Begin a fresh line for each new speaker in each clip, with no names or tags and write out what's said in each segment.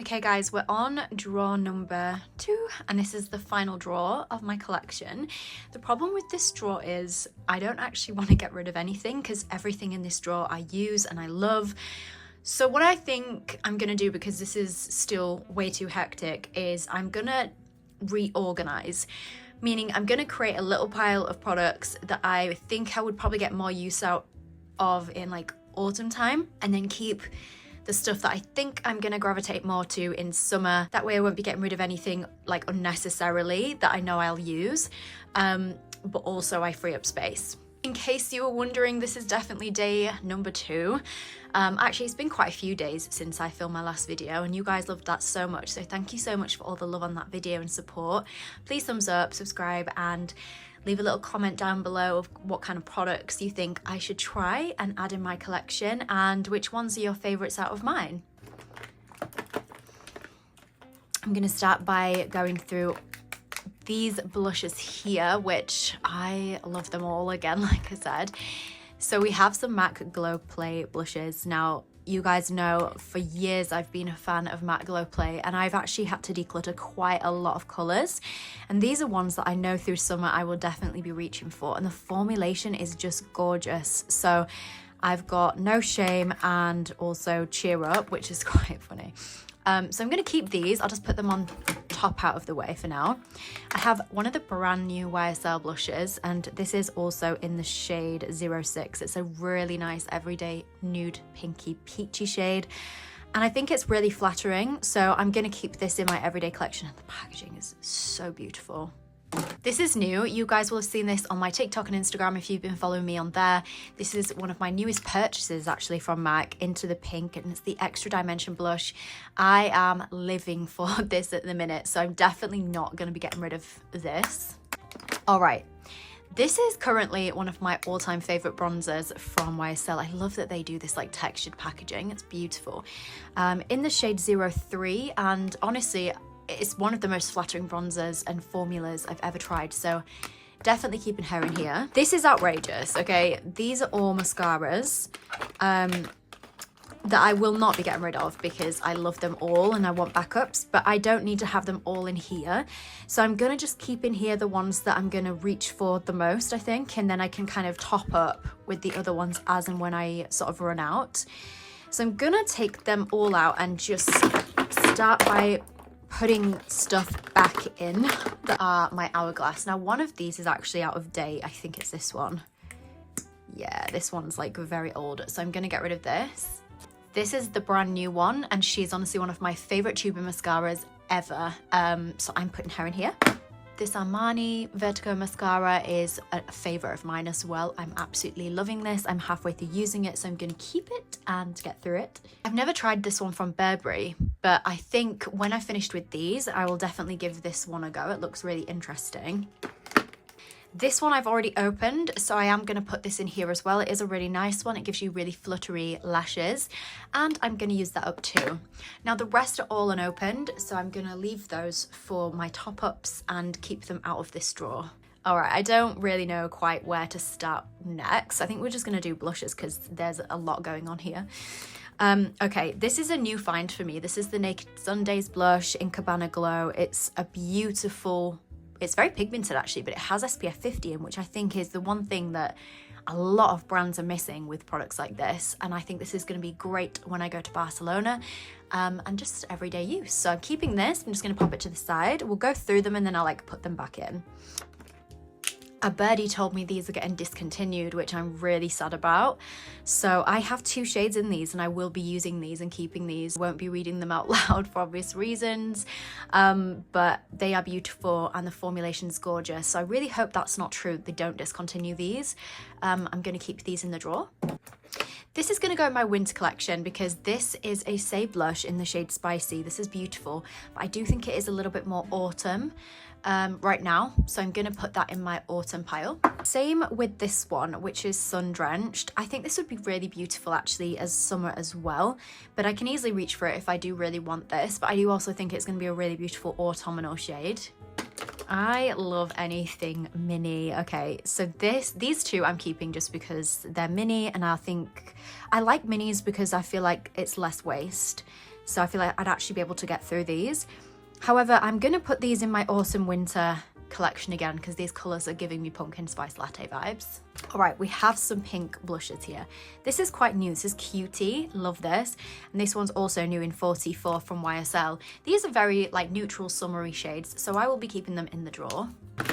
Okay guys, we're on drawer number 2 and this is the final drawer of my collection. The problem with this drawer is I don't actually want to get rid of anything because everything in this drawer I use and I love. So what I think I'm gonna do, because this is still way too hectic, is I'm gonna reorganize. Meaning I'm gonna create a little pile of products that I think I would probably get more use out of in like autumn time, and then keep the stuff that I think I'm gonna gravitate more to in summer. That way I won't be getting rid of anything like unnecessarily that I know I'll use, but also I free up space. In case you were wondering, this is definitely day number 2. Actually, it's been quite a few days since I filmed my last video and you guys loved that so much, so thank you so much for all the love on that video and support. Please thumbs up, subscribe, and leave a little comment down below of what kind of products you think I should try and add in my collection and which ones are your favorites out of mine. I'm gonna start by going through these blushes here, which I love them all again, like I said. So we have some MAC Glow Play blushes. Now, you guys know for years I've been a fan of MAC Glow Play, and I've actually had to declutter quite a lot of colours. And these are ones that I know through summer I will definitely be reaching for, and the formulation is just gorgeous. So I've got No Shame and also Cheer Up, which is quite funny. So I'm going to keep these. I'll just put them on top out of the way for now. I have one of the brand new YSL blushes, and this is also in the shade 06. It's a really nice everyday nude pinky peachy shade, and I think it's really flattering, so I'm going to keep this in my everyday collection, and the packaging is so beautiful. This is new. You guys will have seen this on my TikTok and Instagram if you've been following me on there. This is one of my newest purchases actually from MAC, Into the Pink, and it's the Extra Dimension blush. I am living for this at the minute, so I'm definitely not going to be getting rid of this. All right. This is currently one of my all-time favorite bronzers from YSL. I love that they do this like textured packaging. It's beautiful. In the shade 03, and honestly, it's one of the most flattering bronzers and formulas I've ever tried, so definitely keeping her in here. This is outrageous, okay? These are all mascaras that I will not be getting rid of because I love them all and I want backups, but I don't need to have them all in here. So I'm gonna just keep in here the ones that I'm gonna reach for the most, I think, and then I can kind of top up with the other ones as and when I sort of run out. So I'm gonna take them all out and just start by putting stuff back in that are my hourglass. Now, one of these is actually out of date. I think it's this one. Yeah, this one's like very old, so I'm gonna get rid of this. This is the brand new one, and she's honestly one of my favorite tubing mascaras ever, so I'm putting her in here. This Armani Vertigo mascara is a favorite of mine as well. I'm absolutely loving this. I'm halfway through using it, so I'm gonna keep it and get through it. I've never tried this one from Burberry, but I think when I finished with these, I will definitely give this one a go. It looks really interesting. This one I've already opened, so I am going to put this in here as well. It is a really nice one. It gives you really fluttery lashes, and I'm going to use that up too. Now the rest are all unopened, so I'm going to leave those for my top-ups and keep them out of this drawer. Alright, I don't really know quite where to start next. I think we're just going to do blushes because there's a lot going on here. Okay, this is a new find for me. This is the Naked Sundays blush in Cabana Glow. It's a beautiful... It's very pigmented actually, but it has SPF 50 in, which I think is the one thing that a lot of brands are missing with products like this. And I think this is going to be great when I go to Barcelona and just everyday use. So I'm keeping this. I'm just going to pop it to the side. We'll go through them and then I'll like put them back in. A birdie told me these are getting discontinued, which I'm really sad about. So I have 2 shades in these and I will be using these and keeping these. Won't be reading them out loud for obvious reasons, but they are beautiful and the formulation's gorgeous. So I really hope that's not true. They don't discontinue these. I'm going to keep these in the drawer. This is going to go in my winter collection because this is a Say blush in the shade Spicy. This is beautiful, but I do think it is a little bit more autumn right now, so I'm going to put that in my autumn pile. Same with this one, which is Sun Drenched. I think this would be really beautiful actually as summer as well, but I can easily reach for it if I do really want this, but I do also think it's going to be a really beautiful autumnal shade. I love anything mini. Okay, so these two I'm keeping just because they're mini, and I think I like minis because I feel like it's less waste. So I feel like I'd actually be able to get through these. However, I'm going to put these in my autumn winter collection again because these colours are giving me pumpkin spice latte vibes. All right, we have some pink blushes here. This is quite new. This is Cutie. Love this. And this one's also new in 44 from YSL. These are very like neutral summery shades, so I will be keeping them in the drawer.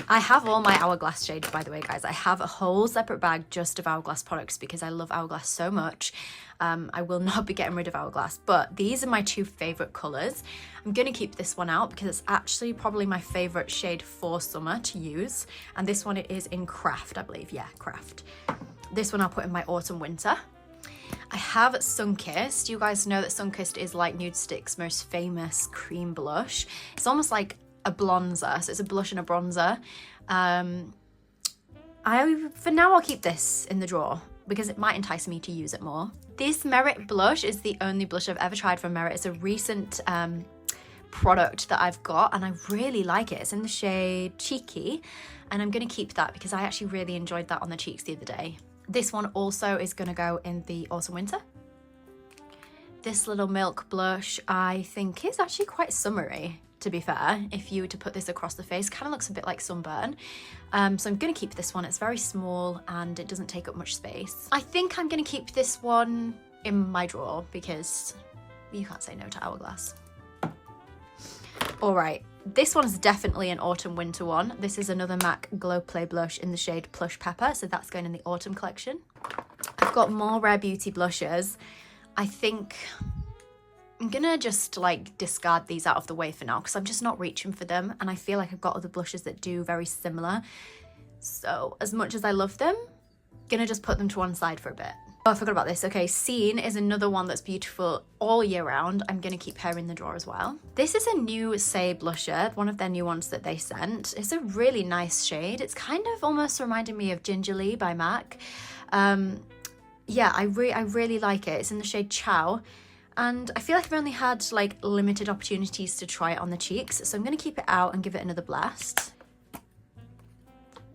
I have all my Hourglass shades, by the way, guys. I have a whole separate bag just of Hourglass products because I love Hourglass so much. I will not be getting rid of Hourglass, but these are my two favorite colors. I'm gonna keep this one out because it's actually probably my favorite shade for summer to use. And this one is in Craft, I believe. Yeah, Craft. This one I'll put in my autumn winter. I have Sunkissed. You guys know that Sunkissed is like Nude Stick's most famous cream blush. It's almost like a bronzer, so it's a blush and a bronzer. For now I'll keep this in the drawer because it might entice me to use it more. This Merit blush is the only blush I've ever tried from Merit. It's a recent product that I've got and I really like it. It's in the shade Cheeky and I'm gonna keep that because I actually really enjoyed that on the cheeks the other day. This one also is gonna go in the autumn winter. This little Milk blush I think is actually quite summery, to be fair. If you were to put this across the face, kind of looks a bit like sunburn. So I'm gonna keep this one. It's very small and it doesn't take up much space. I think I'm gonna keep this one in my drawer because you can't say no to Hourglass. All right, this one's definitely an autumn winter one. This is another MAC Glow Play blush in the shade Plush Pepper, so that's going in the autumn collection. I've got more Rare Beauty blushes. I think I'm gonna just like discard these out of the way for now because I'm just not reaching for them and I feel like I've got other blushes that do very similar. So as much as I love them, gonna just put them to one side for a bit. Oh, I forgot about this. Okay, Scene is another one that's beautiful all year round. I'm gonna keep her in the drawer as well. This is a new Say blusher, one of their new ones that they sent. It's a really nice shade. It's kind of almost reminding me of Gingerly by MAC. Yeah, I really like it. It's in the shade Chow. And I feel like I've only had like limited opportunities to try it on the cheeks. So I'm gonna keep it out and give it another blast.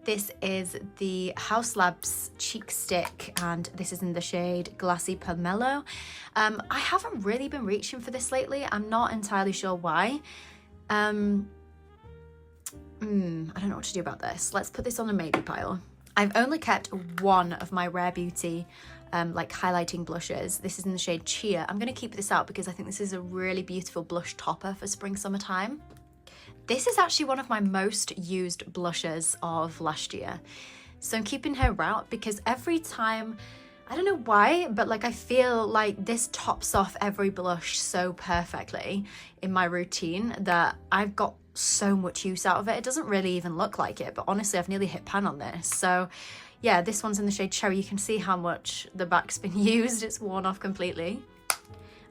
This is the House Labs Cheek Stick and this is in the shade Glassy Pomelo. I haven't really been reaching for this lately. I'm not entirely sure why. I don't know what to do about this. Let's put this on a maybe pile. I've only kept one of my Rare Beauty like highlighting blushes. This is in the shade Chia. I'm gonna keep this out because I think this is a really beautiful blush topper for spring, summertime. This is actually one of my most used blushes of last year. So I'm keeping her out because every time, I don't know why, but like I feel like this tops off every blush so perfectly in my routine that I've got so much use out of it. It doesn't really even look like it, but honestly, I've nearly hit pan on this. So yeah, this one's in the shade Cherry. You can see how much the back's been used. It's worn off completely.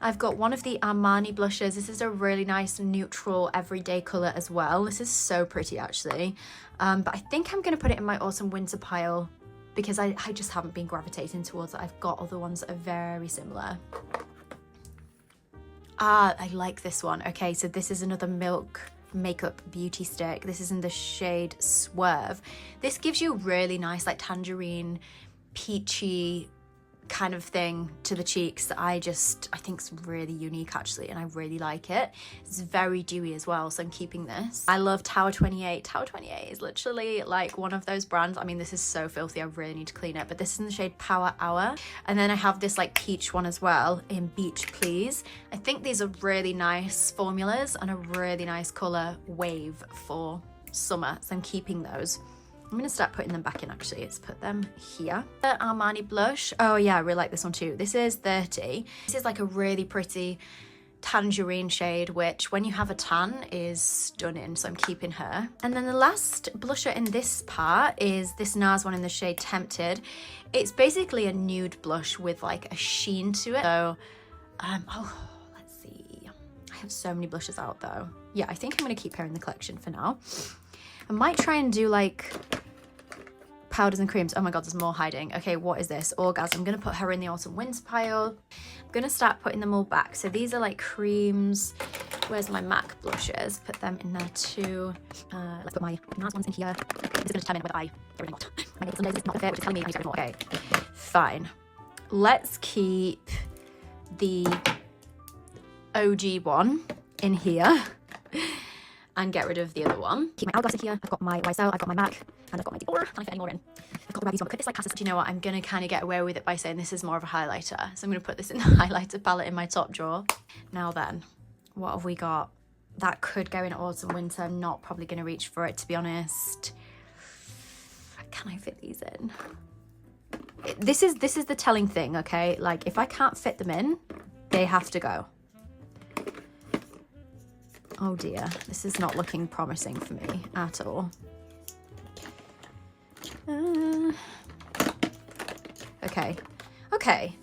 I've got one of the Armani blushes. This is a really nice neutral everyday colour as well. This is so pretty actually. But I think I'm going to put it in my autumn winter pile because I just haven't been gravitating towards it. I've got other ones that are very similar. Ah, I like this one. Okay, so this is another Milk makeup beauty stick. This is in the shade Swerve. This gives you really nice like tangerine, peachy kind of thing to the cheeks that I think is really unique actually, and I really like it. It's very dewy as well, so I'm keeping this. I love Tower 28. Tower 28 is literally like one of those brands. I mean, this is so filthy, I really need to clean it, but this is in the shade Power Hour. And then I have this like peach one as well in Beach Please. I think these are really nice formulas and a really nice color wave for summer, so I'm keeping those. I'm gonna start putting them back in actually. Let's put them here. The Armani blush. Oh yeah, I really like this one too. This is 30. This is like a really pretty tangerine shade, which when you have a tan is stunning. So I'm keeping her. And then the last blusher in this part is this NARS one in the shade Tempted. It's basically a nude blush with like a sheen to it. So, let's see. I have so many blushes out though. Yeah, I think I'm gonna keep her in the collection for now. I might try and do like powders and creams. Oh my god, there's more hiding. Okay, what is this? Orgasm. I'm gonna put her in the autumn winter pile. I'm gonna start putting them all back. So these are like creams. Where's my MAC blushes? Put them in there too. Let's put my NARS ones in here. This is gonna determine whether I get rid of what. My nails and lasers is not fit, which is telling me I need to get rid of more. Okay, fine. Let's keep the OG one in here and get rid of the other one. Keep my Hourglass in here. I've got my YSL, I've got my MAC, and I've got my Declutter. Can I fit any more in? I've got the Rebby's one. Could this like cast? Do you know what? I'm gonna kind of get away with it by saying this is more of a highlighter. So I'm gonna put this in the highlighter palette in my top drawer. Now then, what have we got? That could go in autumn, winter. I'm not probably gonna reach for it, to be honest. Can I fit these in? This is the telling thing, okay? Like, if I can't fit them in, they have to go. Oh dear, this is not looking promising for me at all. Okay.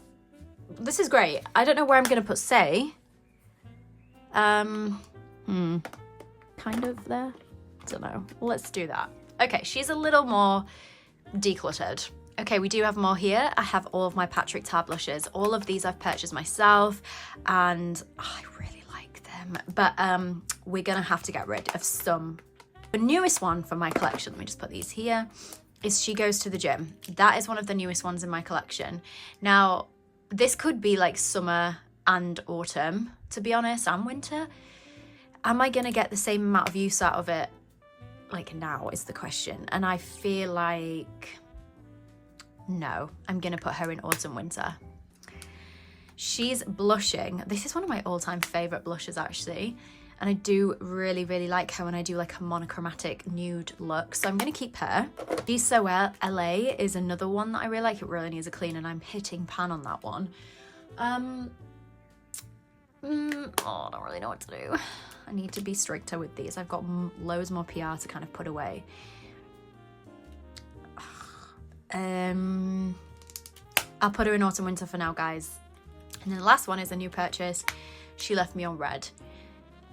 This is great. I don't know where I'm gonna put say. Kind of there. Don't know. Let's do that. Okay, she's a little more decluttered. Okay, we do have more here. I have all of my Patrick Tar blushes. All of these I've purchased myself, and I really like them. But we're gonna have to get rid of some. The newest one from my collection, let me just put these here, is She Goes to the Gym. That is one of the newest ones in my collection. Now, this could be like summer and autumn, to be honest, and winter. Am I gonna get the same amount of use out of it like now is the question. And I feel like, no, I'm gonna put her in autumn, winter. She's blushing. This is one of my all-time favorite blushes, actually. And I do really, really like her when I do like a monochromatic nude look. So I'm gonna keep her. She's So Well LA is another one that I really like. It really needs a clean, and I'm hitting pan on that one. I don't really know what to do. I need to be stricter with these. I've got loads more PR to kind of put away. I'll put her in autumn, winter for now, guys. And then the last one is a new purchase. She Left Me on Red.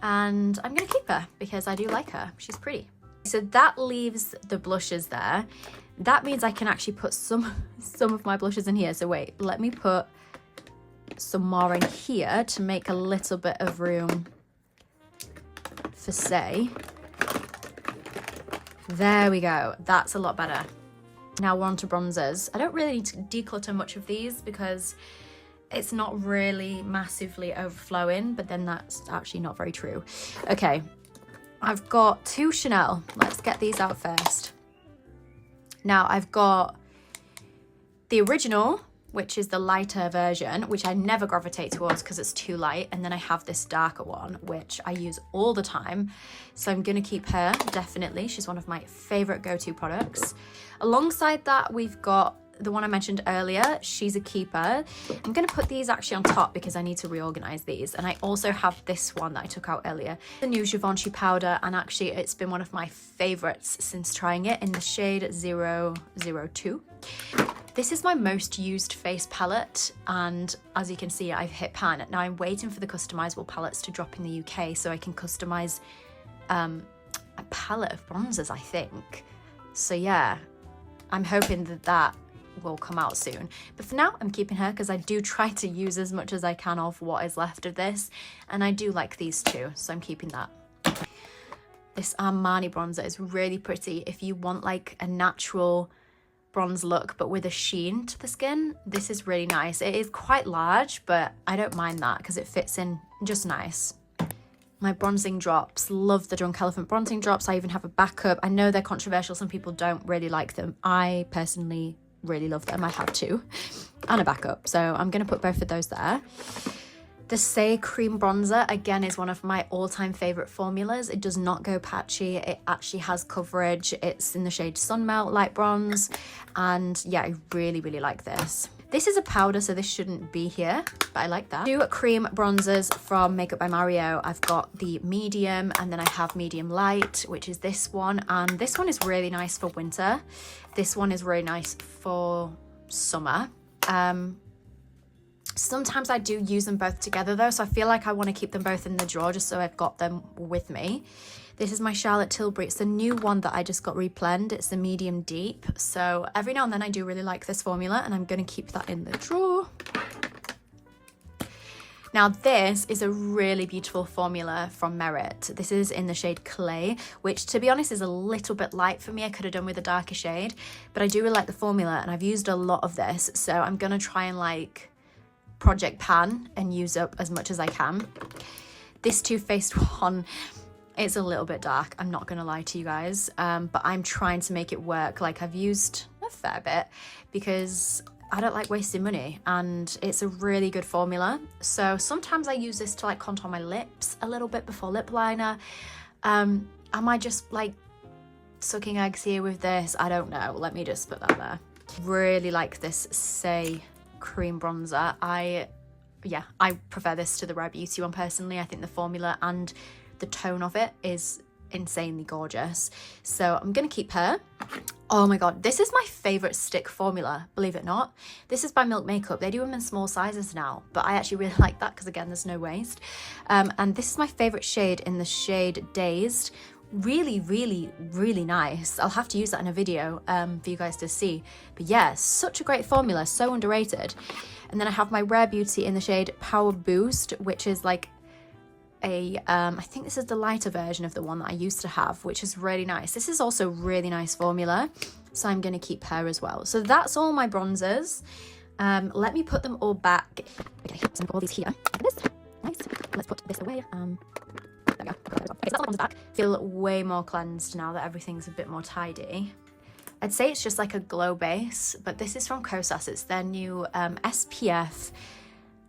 And I'm gonna keep her because I do like her. She's pretty. So that leaves the blushes there. That means I can actually put some of my blushes in here. So wait, let me put some more in here to make a little bit of room for say. There we go. That's a lot better. Now we're on to bronzers. I don't really need to declutter much of these because it's not really massively overflowing, but then that's actually not very true. Okay, I've got two Chanel. Let's get these out first. Now I've got the original, which is the lighter version, which I never gravitate towards because it's too light. And then I have this darker one, which I use all the time. So I'm gonna keep her, definitely. She's one of my favorite go-to products. Alongside that, we've got the one I mentioned earlier, She's a Keeper. I'm gonna put these actually on top because I need to reorganize these. And I also have this one that I took out earlier, the new Givenchy powder, and actually it's been one of my favorites since trying it in the shade 002. This is my most used face palette, and as you can see, I've hit pan. Now I'm waiting for the customizable palettes to drop in the UK so I can customize a palette of bronzers, I think. So yeah, I'm hoping that will come out soon. But for now, I'm keeping her because I do try to use as much as I can of what is left of this, and I do like these too, so I'm keeping that. This Armani bronzer is really pretty. If you want like a natural bronze look but with a sheen to the skin, this is really nice. It is quite large, but I don't mind that because it fits in just nice. My bronzing drops, love the Drunk Elephant bronzing drops. I even have a backup. I know they're controversial, some people don't really like them. I personally really love them. I have two and a backup, so I'm gonna put both of those there. The Say Cream Bronzer, again, is one of my all-time favorite formulas. It does not go patchy. It actually has coverage. It's in the shade Sun Melt Light Bronze, and yeah, I really, really like this. This is a powder, so this shouldn't be here, but I like that. Two cream bronzers from Makeup by Mario. I've got the medium, and then I have medium light, which is this one, and this one is really nice for winter. This one is really nice for summer. Sometimes I do use them both together though, so I feel like I want to keep them both in the drawer just so I've got them with me. This is my Charlotte Tilbury. It's the new one that I just got replenned. It's the medium deep. So every now and then I do really like this formula, and I'm going to keep that in the drawer. Now this is a really beautiful formula from Merit. This is in the shade Clay, which to be honest is a little bit light for me. I could have done with a darker shade, but I do really like the formula and I've used a lot of this. So I'm going to try and like project pan and use up as much as I can. This Too Faced one, it's a little bit dark, I'm not gonna lie to you guys, but I'm trying to make it work. Like, I've used a fair bit because I don't like wasting money, and it's a really good formula. So sometimes I use this to like contour my lips a little bit before lip liner. Am I just like sucking eggs here with this? I don't know. Let me just put that there. Really like this Say cream bronzer. I prefer this to the Rare Beauty one personally. I think the formula and the tone of it is insanely gorgeous, so I'm gonna keep her. Oh my god, this is my favorite stick formula, believe it or not. This is by Milk Makeup. They do them in small sizes now, but I actually really like that because again, there's no waste. And this is my favorite shade in the shade Dazed. Really, really, really nice. I'll have to use that in a video for you guys to see. But yeah, such a great formula, so underrated. And then I have my Rare Beauty in the shade Power Boost, which is like I think this is the lighter version of the one that I used to have, which is really nice. This is also really nice formula, so I'm going to keep her as well. So that's all my bronzers. Let me put them all back. Okay, so I've got all these here. This, nice. Let's put this away. There we go. Okay, so that's all the bronzers back. Feel way more cleansed now that everything's a bit more tidy. I'd say it's just like a glow base, but this is from Kosas. It's their new SPF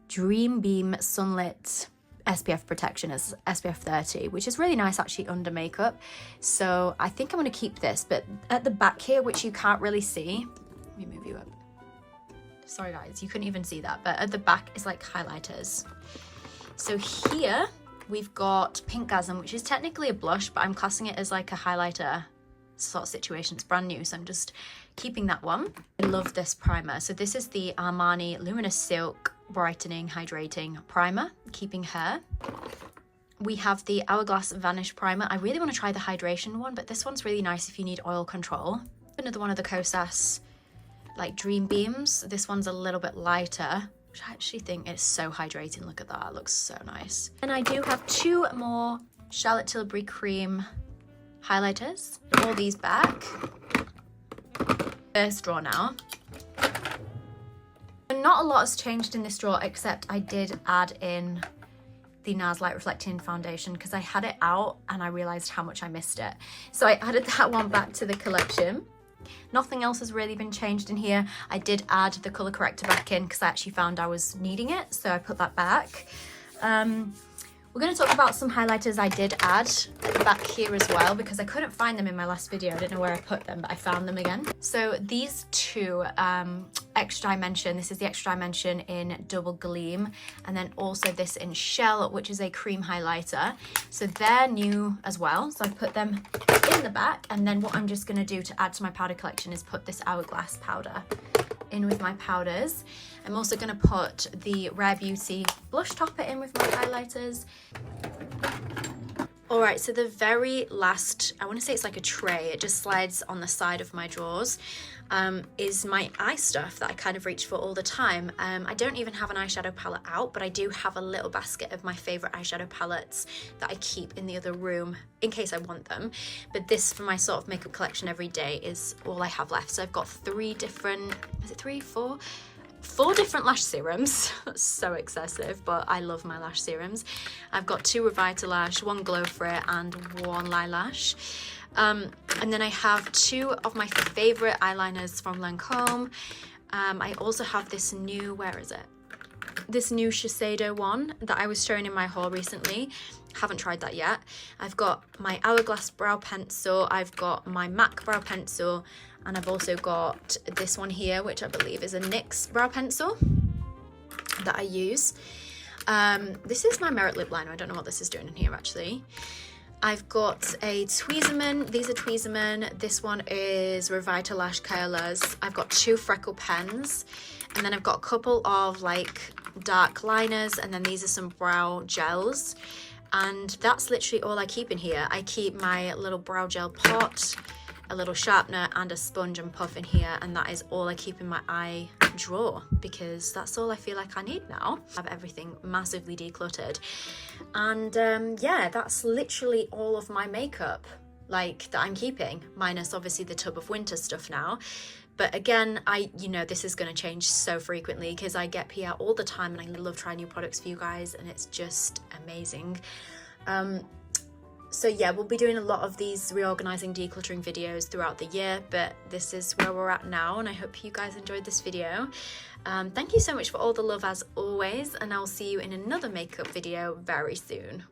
Dream Beam Sunlit SPF protection. Is SPF 30, which is really nice actually under makeup. So I think I'm going to keep this, but at the back here, which you can't really see, let me move you up. Sorry guys, you couldn't even see that, but at the back is like highlighters. So here we've got Pinkgasm, which is technically a blush, but I'm classing it as like a highlighter sort of situation. It's brand new, so I'm just keeping that one. I love this primer. So this is the Armani Luminous Silk Brightening Hydrating Primer, keeping her. We have the Hourglass Vanish Primer. I really want to try the hydration one, but this one's really nice if you need oil control. Another one of the Kosas like Dream Beams. This one's a little bit lighter, which I actually think is so hydrating. Look at that, it looks so nice. And I do have two more Charlotte Tilbury Cream highlighters. All these back. First drawer now. Not a lot has changed in this drawer, except I did add in the NARS Light Reflecting Foundation because I had it out and I realised how much I missed it. So I added that one back to the collection. Nothing else has really been changed in here. I did add the colour corrector back in because I actually found I was needing it, so I put that back. We're going to talk about some highlighters I did add at the back here as well because I couldn't find them in my last video. I don't know where I put them, but I found them again. So these two, Extra Dimension, this is the Extra Dimension in Double Gleam, and then also this in Shell, which is a cream highlighter. So they're new as well. So I put them in the back, and then what I'm just going to do to add to my powder collection is put this Hourglass powder in with my powders. I'm also going to put the Rare Beauty blush topper in with my highlighters. Alright, so the very last, I want to say it's like a tray, it just slides on the side of my drawers, is my eye stuff that I kind of reach for all the time. I don't even have an eyeshadow palette out, but I do have a little basket of my favourite eyeshadow palettes that I keep in the other room in case I want them. But this, for my sort of makeup collection every day, is all I have left. So I've got four different lash serums. That's so excessive, but I love my lash serums. I've got two Revitalash, one Glow Fit, and one Lilash. And then I have two of my favorite eyeliners from Lancome. I also have this new, where is it? This new Shiseido one that I was showing in my haul recently. Haven't tried that yet. I've got my Hourglass brow pencil, I've got my MAC brow pencil, and I've also got this one here, which I believe is a NYX brow pencil that I use. This is my Merit lip liner. I don't know what this is doing in here actually. I've got a Tweezerman. These are Tweezerman. This one is Revitalash Curlers. I've got two freckle pens, and then I've got a couple of like dark liners, and then these are some brow gels. And that's literally all I keep in here. I keep my little brow gel pot, a little sharpener, and a sponge and puff in here, and that is all I keep in my eye drawer because that's all I feel like I need now. I have everything massively decluttered, and yeah, that's literally all of my makeup like that I'm keeping, minus obviously the tub of winter stuff now. But again, you know, this is going to change so frequently because I get PR all the time and I love trying new products for you guys, and it's just amazing. So yeah, we'll be doing a lot of these reorganizing, decluttering videos throughout the year, but this is where we're at now, and I hope you guys enjoyed this video. Thank you so much for all the love as always, and I'll see you in another makeup video very soon.